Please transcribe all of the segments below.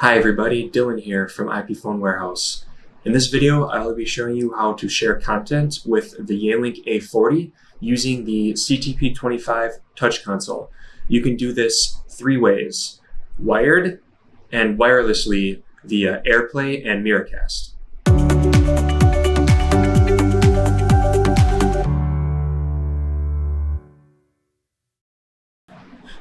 Hi everybody, Dylan here from IP Phone Warehouse. In this video, I will be showing you how to share content with the Yealink A40 using the CTP25 Touch Console. You can do this three ways: wired and wirelessly via AirPlay and Mircast.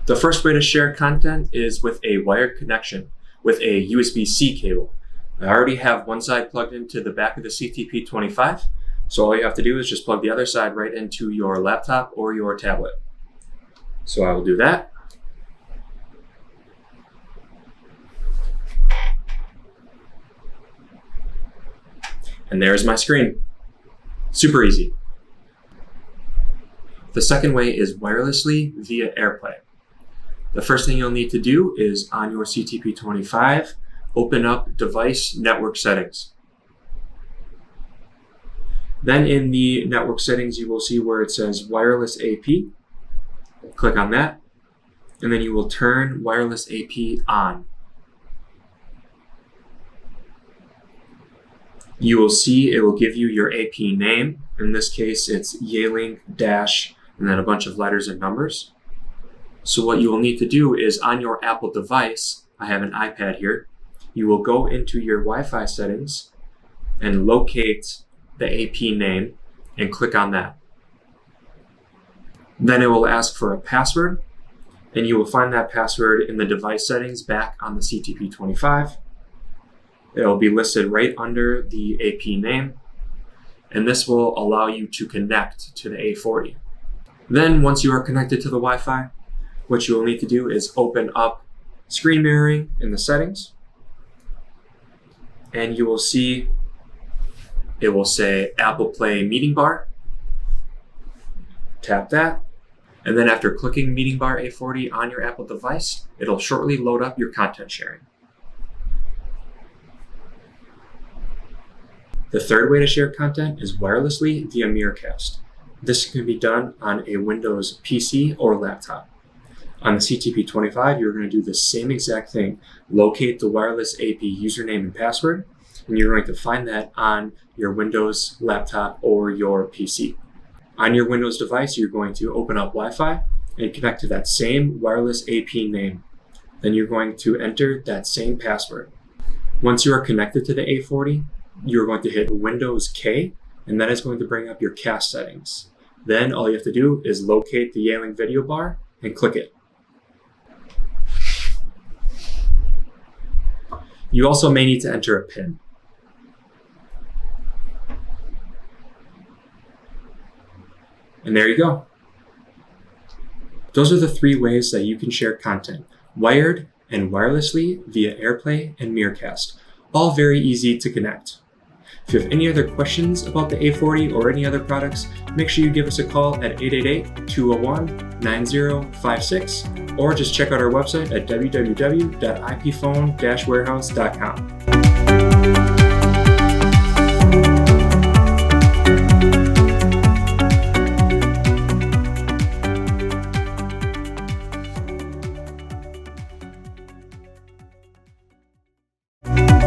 The first way to share content is with a wired connection with a USB-C cable. I already have one side plugged into the back of the CTP25, so all you have to do is just plug the other side right into your laptop or your tablet. So I will do that. And there's my screen. Super easy. The second way is wirelessly via AirPlay. The first thing you'll need to do is on your CTP25, open up Device Network Settings. Then in the network settings, you will see where it says Wireless AP. Click on that, and then you will turn Wireless AP on. You will see it will give you your AP name. In this case, it's Yealink dash, and then a bunch of letters and numbers. So what you will need to do is on your Apple device, I have an iPad here, you will go into your Wi-Fi settings and locate the AP name and click on that. Then it will ask for a password, and you will find that password in the device settings back on the CTP25. It will be listed right under the AP name, and this will allow you to connect to the A40. Then once you are connected to the Wi-Fi, what you will need to do is open up screen mirroring in the settings, and you will see it will say Apple Play MeetingBar. Tap that, and then after clicking MeetingBar A40 on your Apple device, it'll shortly load up your content sharing. The third way to share content is wirelessly via Mircast. This can be done on a Windows PC or laptop. On the CTP25, you're going to do the same exact thing. Locate the wireless AP username and password, and you're going to find that on your Windows laptop or your PC. On your Windows device, you're going to open up Wi-Fi and connect to that same wireless AP name. Then you're going to enter that same password. Once you are connected to the A40, you're going to hit Windows K, and that is going to bring up your cast settings. Then all you have to do is locate the Yealink video bar and click it. You also may need to enter a PIN. And there you go. Those are the three ways that you can share content: wired and wirelessly via AirPlay and Mircast. All very easy to connect. If you have any other questions about the A40 or any other products, make sure you give us a call at 888-201-9056, or just check out our website at www.ipphone-warehouse.com.